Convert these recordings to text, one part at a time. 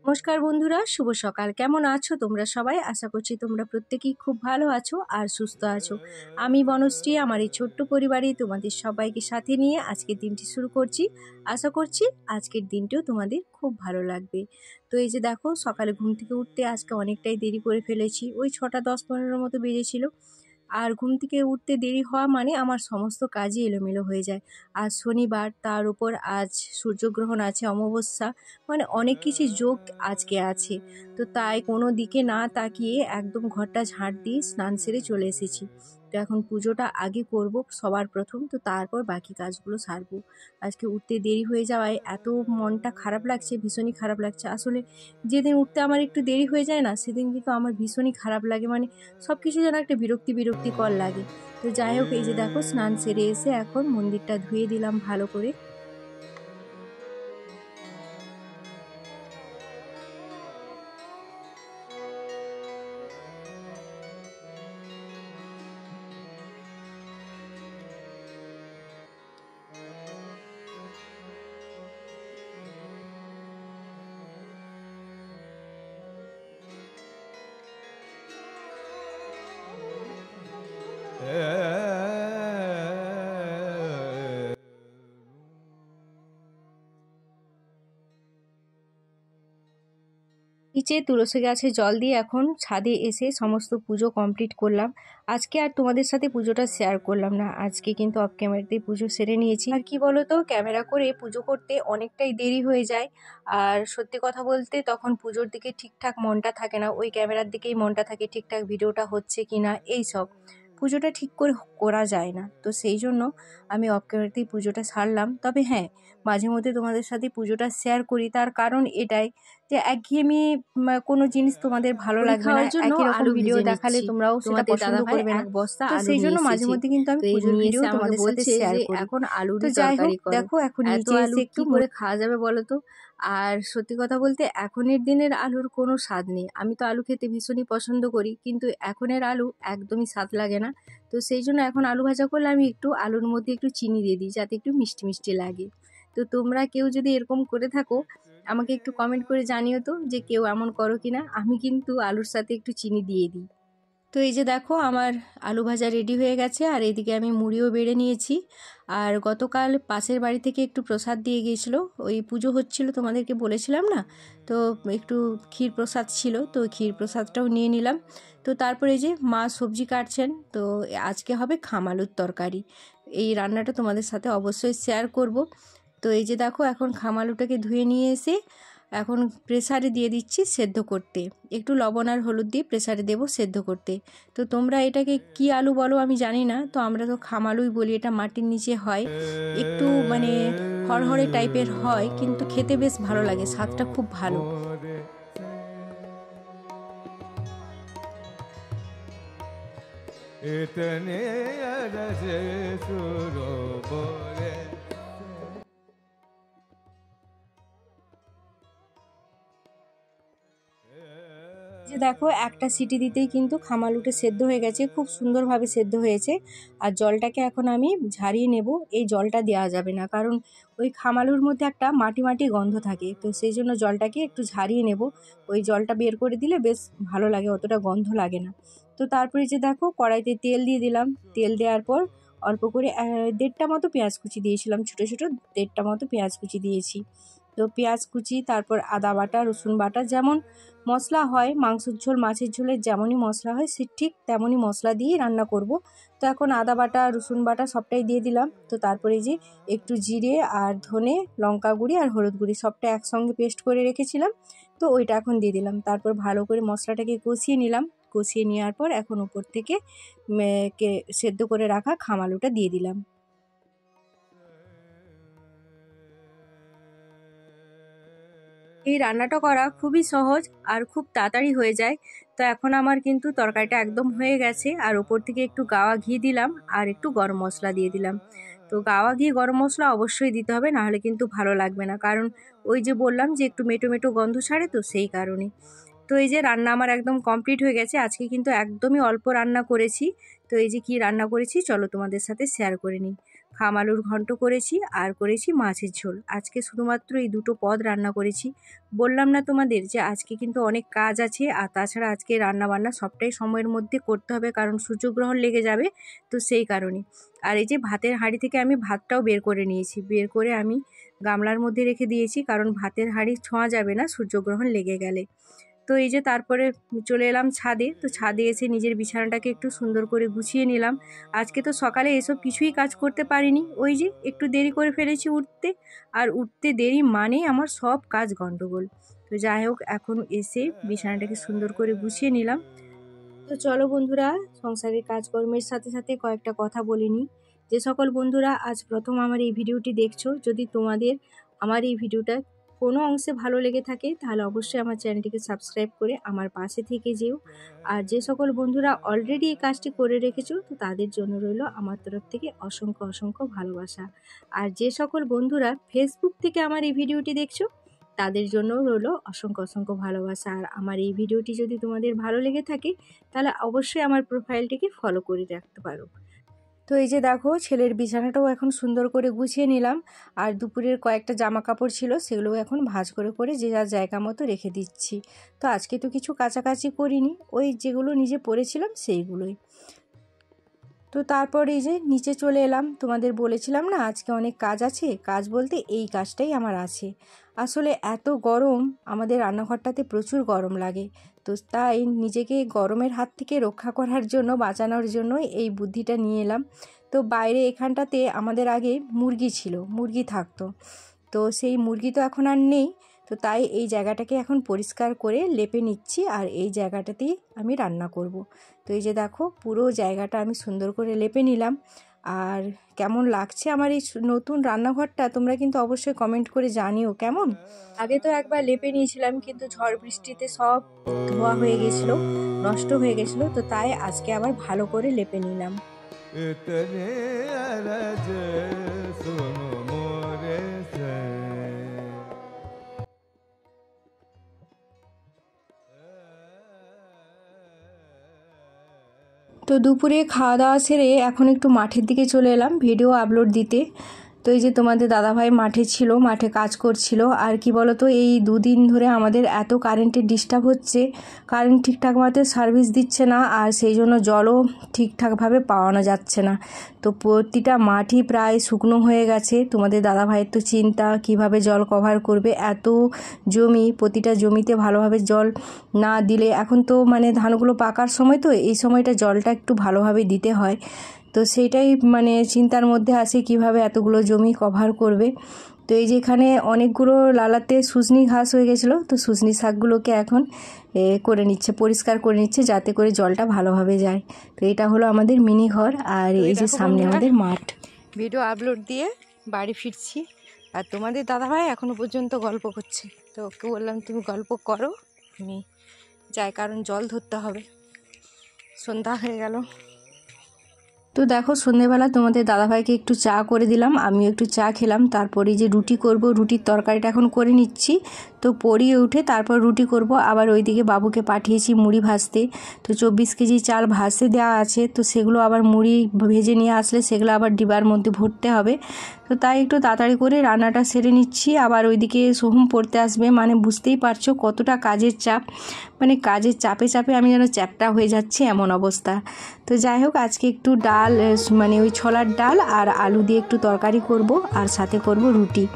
নমস্কার বন্ধুরা, শুভ সকাল। কেমন আছো তোমরা সবাই? আশা করছি তোমরা প্রত্যেকেই খুব ভালো আছো আর সুস্থ আছো। আমি বনশ্রী, আমার এই ছোট্ট পরিবারে তোমাদের সবাইকে সাথে নিয়ে আজকের দিনটি শুরু করছি। আশা করছি আজকের দিনটিও তোমাদের খুব ভালো লাগবে। তো এই যে দেখো, সকালে ঘুম থেকে উঠতে আজকে অনেকটাই দেরি করে ফেলেছি। ওই 6টা 10-15 মতো বেজেছিল। আর ঘুম থেকে উঠতে দেরি হওয়া মানে আমার সমস্ত কাজই এলোমেলো হয়ে যায়। আজ শনিবার, তার উপর আজ সূর্যগ্রহণ আছে, অমাবস্যা, মানে অনেক কিছু যোগ আজকে আছে। তো তাই কোনো দিকে না তাকিয়ে একদম ঘরটা ঝাঁট দিয়ে স্নান সেরে চলে এসেছি। তো এখন পুজোটা আগে করব সবার প্রথম, তো তারপর বাকি কাজগুলো সারবো। আজকে উঠতে দেরি হয়ে যাওয়ায় এত মনটা খারাপ লাগছে, ভীষণই খারাপ লাগছে। আসলে যেদিন উঠতে আমার একটু দেরি হয়ে যায় না, সেদিন কিন্তু আমার ভীষণই খারাপ লাগে, মানে সব কিছু যেন একটা বিরক্তিকর লাগে। তো যাই হোক, এই যে দেখো স্নান সেরে এসে এখন মন্দিরটা ধুয়ে দিলাম ভালো করে। নিচে তুলসী গাছে জল দিয়ে এখন ছাদে এসে সমস্ত পুজো কমপ্লিট করলাম। আজকে আর তোমাদের সাথে পুজোটা শেয়ার করলাম না, আজকে কিন্তু অফ ক্যামেরাতেই পুজো সেরে নিয়েছি। আর কি বলতো, ক্যামেরা করে পুজো করতে অনেকটাই দেরি হয়ে যায়। আর সত্যি কথা বলতে তখন পুজোর দিকে ঠিকঠাক মনটা থাকে না, ওই ক্যামেরার দিকেই মনটা থাকে, ঠিকঠাক ভিডিওটা হচ্ছে কিনা এইসব। পুজোটা ঠিক করে করা যায় না, তো সেই জন্য আমি অফ ক্যামেরাতেই পুজোটা সারলাম। তবে হ্যাঁ, মাঝে মধ্যে তোমাদের সাথে পুজোটা শেয়ার করি, তার কারণ এটাই যে একঘেয়েমি কোনো জিনিস তোমাদের ভালো লাগবে না, একই রকম ভিডিও দেখালে তোমরাও সেটা পছন্দ করবে না। তো সেই জন্য মাঝে মধ্যে কিন্তু আমি পুজোর ভিডিও তোমাদের সাথে শেয়ার করি। এখন আলুর তরকারি দেখো, এখন নিচে এসে একটু করে খাওয়া যাবে বলো তো? আর সত্যি কথা বলতে এখনের দিনের আলুর কোনো স্বাদ নেই। আমি তো আলু খেতে ভীষণই পছন্দ করি, কিন্তু এখনের আলু একদমই স্বাদ লাগে না। তো সেই জন্য এখন আলু ভাজা করলে আমি একটু আলুর মধ্যে একটু চিনি দিয়ে দিই, যাতে একটু মিষ্টি মিষ্টি লাগে। তো তোমরা কেউ যদি এরকম করে থাকো, আমাকে একটু কমেন্ট করে জানিও তো যে কেউ এমন করো কিনা। আমি কিন্তু আলুর সাথে একটু চিনি দিয়ে দিই। তো এই যে দেখো, আমার আলু ভাজা রেডি হয়ে গেছে, আর এদিকে আমি মুড়িও বেড়ে নিয়েছি। আর গতকাল পাশের বাড়ি থেকে একটু প্রসাদ দিয়ে গিয়েছিল, ওই পুজো হচ্ছিল তোমাদেরকে বলেছিলাম না, তো একটু ক্ষীর প্রসাদ ছিল, তো ক্ষীর প্রসাদটাও নিয়ে নিলাম। তো তারপরে এই যে মা সবজি কাটছেন, তো আজকে হবে খামালুর তরকারি। এই রান্নাটা তোমাদের সাথে অবশ্যই শেয়ার করব। তো এই যে দেখো, এখন খামালুটাকে ধুয়ে নিয়ে এসে এখন প্রেসারে দিয়ে দিচ্ছি সেদ্ধ করতে। একটু লবণ আর হলুদ দিয়ে প্রেসারে দেবো সেদ্ধ করতে। তো তোমরা এটাকে কি আলু বলো আমি জানি না, তো আমরা তো খামালুই বলি। এটা মাটির নিচে হয়, একটু মানে হরহরে টাইপের হয়, কিন্তু খেতে বেশ ভালো লাগে, স্বাদটা খুব ভালো। যে দেখো, একটা সিটি দিতেই কিন্তু খামালুটা সেদ্ধ হয়ে গেছে, খুব সুন্দরভাবে সেদ্ধ হয়েছে। আর জলটাকে এখন আমি ঝারিয়ে নেব। এই জলটা দেওয়া যাবে না, কারণ ওই খামালুর মধ্যে একটা মাটি মাটি গন্ধ থাকে, তো সেই জন্য জলটাকে একটু ঝারিয়ে নেব। ওই জলটা বের করে দিলে বেশ ভালো লাগে, অতটা গন্ধ লাগে না। তো তারপরে যে দেখো, কড়াইতে তেল দিয়ে দিলাম। তেল দেওয়ার পর অল্প করে 1.5টা মতো পেঁয়াজ কুচি দিয়েছিলাম, ছোটো ছোটো 1.5টা মতো পেঁয়াজ কুচি দিয়েছি। তো পেঁয়াজ কুচি, তারপর আদা বাটা, রসুন বাটা, যেমন মশলা হয় মাংসের ঝোল মাছের ঝোলের যেমনই মশলা হয় সে ঠিক তেমনই মশলা দিয়ে রান্না করব। তো এখন আদা বাটা রসুন বাটা সবটাই দিয়ে দিলাম। তো তারপরে যে একটু জিরে আর ধনে, লঙ্কা গুঁড়ি আর হলুদ গুঁড়ি সবটা একসঙ্গে পেস্ট করে রেখেছিলাম, তো ওইটা এখন দিয়ে দিলাম। তারপর ভালো করে মশলাটাকে কষিয়ে নিলাম। কষিয়ে নেওয়ার পর এখন উপর থেকে সেদ্ধ করে রাখা খামালুটা দিয়ে দিলাম। এই রান্নাটা করা খুবই সহজ আর খুব তাড়াতাড়ি হয়ে যায়। তো এখন আমার কিন্তু তরকারিটা একদম হয়ে গেছে, আর ওপর থেকে একটু গাওয়া ঘি দিলাম আর একটু গরম মশলা দিয়ে দিলাম। তো গাওয়া ঘি গরম মশলা অবশ্যই দিতে হবে, নাহলে কিন্তু ভালো লাগবে না, কারণ ওই যে বললাম যে একটু মেটো মেটো গন্ধ ছাড়ে, তো সেই কারণে। তো এই যে রান্না আমার একদম কমপ্লিট হয়ে গেছে। আজকে কিন্তু একদমই অল্প রান্না করেছি। তো এই যে কি রান্না করেছি চলো তোমাদের সাথে শেয়ার করে নিই। খাম আলুর ঘন্ট করেছি আর করেছি মাছের ঝোল। আজকে শুধুমাত্র এই দুটো পদ রান্না করেছি। বললাম না তোমাদের যে আজকে কিন্তু অনেক কাজ আছে, আর তাছাড়া আজকে রান্না বান্না সবটাই সময়ের মধ্যে করতে হবে, কারণ সূর্যগ্রহণ লেগে যাবে, তো সেই কারণে। আর এই যে ভাতের হাঁড়ি থেকে আমি ভাতটাও বের করে নিয়েছি, বের করে আমি গামলার মধ্যে রেখে দিয়েছি, কারণ ভাতের হাঁড়ি ছোঁয়া যাবে না সূর্যগ্রহণ লেগে গেলে। তো এই যে তারপরে চলে এলাম ছাদে। তো ছাদে এসে নিজের বিছানাটাকে একটু সুন্দর করে গুছিয়ে নিলাম। আজকে তো সকালে এসব কিছুই কাজ করতে পারিনি, ওই যে একটু দেরি করে ফেলেছি উঠতে, আর উঠতে দেরি মানেই আমার সব কাজ গন্ডগোল। তো যাই হোক, এখন এসে বিছানাটাকে সুন্দর করে গুছিয়ে নিলাম। তো চলো বন্ধুরা, সংসারের কাজকর্মের সাথে সাথে কয়েকটা কথা বলে নিই। যে সকল বন্ধুরা আজ প্রথম আমার এই ভিডিওটি দেখছো, যদি তোমাদের আমার এই ভিডিওটা কোনো অংশে ভালো লেগে থাকে, তাহলে অবশ্যই আমার চ্যানেলটিকে সাবস্ক্রাইব করে আমার পাশে থেকে যেও। আর যে সকল বন্ধুরা অলরেডি এই কাজটি করে রেখেছো, তো তাদের জন্য রইল আমার তরফ থেকে অসংখ্য অসংখ্য ভালোবাসা। আর যে সকল বন্ধুরা ফেসবুক থেকে আমার এই ভিডিওটি দেখছো, তাদের জন্য রইল অসংখ্য অসংখ্য ভালোবাসা। আর আমার এই ভিডিওটি যদি তোমাদের ভালো লেগে থাকে, তাহলে অবশ্যই আমার প্রোফাইলটিকে ফলো করে রাখতে পারো। তো এই যে দেখো, ছেলের বিছানাটাও এখন সুন্দর করে গুছিয়ে নিলাম, আর দুপুরের কয়েকটা জামা কাপড় ছিল সেগুলোও এখন ভাঁজ করে করে যে যার জায়গা মতো রেখে দিচ্ছি। তো আজকে তো কিছু কাচাকাচি করিনি, ওই যেগুলো নিজে পরেছিলাম সেইগুলোই। তো তারপর এই যে নিচে চলে এলাম, তোমাদের বলেছিলাম না আজকে অনেক কাজ আছে। কাজ বলতে এই কাজটাই আমার আছে। আসলে এত গরম, আমাদের রান্নাঘরটাতে প্রচুর গরম লাগে। তো তাই নিজেকে গরমের হাত থেকে রক্ষা করার জন্য, বাঁচানোর জন্য এই বুদ্ধিটা নিয়ে এলাম। তো বাইরে এখানটাতে আমাদের আগে মুরগি ছিল, মুরগি থাকতো। তো সেই মুরগি তো এখন আর নেই। তো তাই এই জায়গাটাকে এখন পরিষ্কার করে লেপে নিচ্ছি, আর এই জায়গাটাতেই আমি রান্না করব। তো এই যে দেখো, পুরো জায়গাটা আমি সুন্দর করে লেপে নিলাম। আর কেমন লাগছে আমার এই নতুন রান্নাঘরটা, তোমরা কিন্তু অবশ্যই কমেন্ট করে জানিও কেমন। আগে তো একবার লেপে নিয়েছিলাম, কিন্তু ঝড় বৃষ্টিতে সব ধোয়া হয়ে গেছিলো, নষ্ট হয়ে গেছিলো। তো তাই আজকে আবার ভালো করে লেপে নিলাম। তো দুপুরে খাওয়া দাওয়া সেরে এখন একটু মাঠের দিকে চলে এলাম ভিডিও আপলোড দিতে। তো এই যে তোমাদের দাদাভাই মাঠে ছিল, মাঠে কাজ করছিল। আর কি বলো তো, এই দুদিন ধরে আমাদের এত কারেন্টের ডিস্টার্ব হচ্ছে, কারেন্ট ঠিকঠাক মতো সার্ভিস দিচ্ছে না, আর সেই জন্য জলও ঠিকঠাকভাবে পাওয়ানো যাচ্ছে না। তো প্রতিটা মাঠই প্রায় শুকনো হয়ে গেছে। তোমাদের দাদাভাইয়ের তো চিন্তা কিভাবে জল কভার করবে, এত জমি, প্রতিটা জমিতে ভালোভাবে জল না দিলে, এখন তো মানে ধানগুলো পাকার সময়, তো এই সময়টা জলটা একটু ভালোভাবে দিতে হয়। তো সেইটাই মানে চিন্তার মধ্যে আসে কিভাবে এতগুলো জমি কভার করবে। তো এই যে এখানে অনেকগুলো লালাতে শুশনি ঘাস হয়ে গেছিলো, তো শুশনি শাকগুলোকে এখন করে নিচ্ছে, পরিষ্কার করে নিচ্ছে, যাতে করে জলটা ভালোভাবে যায়। তো এটা হলো আমাদের মিনি ঘর, আর এই যে সামনে আমাদের মাঠ। ভিডিও আপলোড দিয়ে বাড়ি ফিরছি, আর তোমাদের দাদাভাই এখনও পর্যন্ত গল্প করছে। তো ওকে বললাম তুমি গল্প করো, আমি যাই, কারণ জল ধরতে হবে, সন্ধ্যা হয়ে গেল। তো দেখো, সন্ধেবেলা তোমাদের দাদাভাইকে একটু চা করে দিলাম, আমিও একটু চা খেলাম। তারপরে যে রুটি করব, রুটির তরকারিটা এখন করে নিচ্ছি। তো পরিয়ে উঠে তারপর রুটি করব। আবার ওইদিকে বাবুকে পাঠিয়েছি মুড়ি ভাজতে। তো 24 কেজি চাল ভাজতে দেওয়া আছে, তো সেগুলো আবার মুড়ি ভেজে নিয়ে আসলে সেগুলো আবার ডিবার মধ্যে ভরতে হবে। তো তাই একটু তাড়াতাড়ি করে রান্নাটা সেরে নিচ্ছি। আবার ওইদিকে সোহম পড়তে আসবে, মানে বুঝতেই পারছো কতটা কাজের চাপ, মানে কাজের চাপে চাপে আমি যেন চ্যাপ্টা হয়ে যাচ্ছি এমন অবস্থা। তো যাই হোক, আজকে একটু ডাল, মানে ওই ছোলার ডাল আর আলু দিয়ে একটু তরকারি করব, আর সাথে করব রুটি।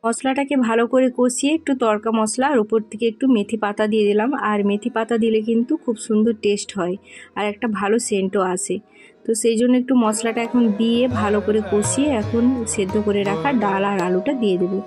মশলাটাকে ভালো করে কষিয়ে একটু তড়কা মশলা, আর উপর থেকে একটু মেথি পাতা দিয়ে দিলাম। আর মেথি পাতা দিলে কিন্তু খুব সুন্দর টেস্ট হয়, আর একটা ভালো সেন্টও আসে। তো সেই জন্য একটু মশলাটা এখন দিয়ে ভালো করে কষিয়ে এখন সেদ্ধ করে রাখা ডাল আর আলুটা দিয়ে দেবো।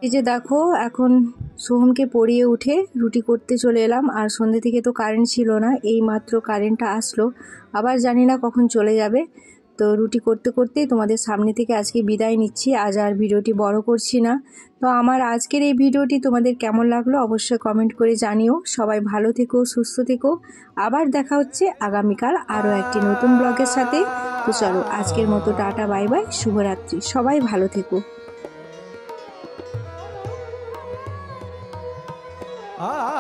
এই যে দেখো এখন সোহমকে পড়িয়ে উঠে রুটি করতে চলে এলাম। আর সন্ধ্যে থেকে তো কারেন্ট ছিল না, এই মাত্র কারেন্টটা আসলো, আবার জানি না কখন চলে যাবে। তো রুটি করতে করতেই তোমাদের সামনে থেকে আজকে বিদায় নিচ্ছি, আজ আর ভিডিওটি বড় করছি না। তো আমার আজকের এই ভিডিওটি তোমাদের কেমন লাগলো অবশ্যই কমেন্ট করে জানিও। সবাই ভালো থেকো, সুস্থ থেকো, আবার দেখা হচ্ছে আগামীকাল আরও একটি নতুন ব্লগের সাথে। তো চলো আজকের মতো টাটা, বাই বাই, শুভরাত্রি, সবাই ভালো থেকো। आ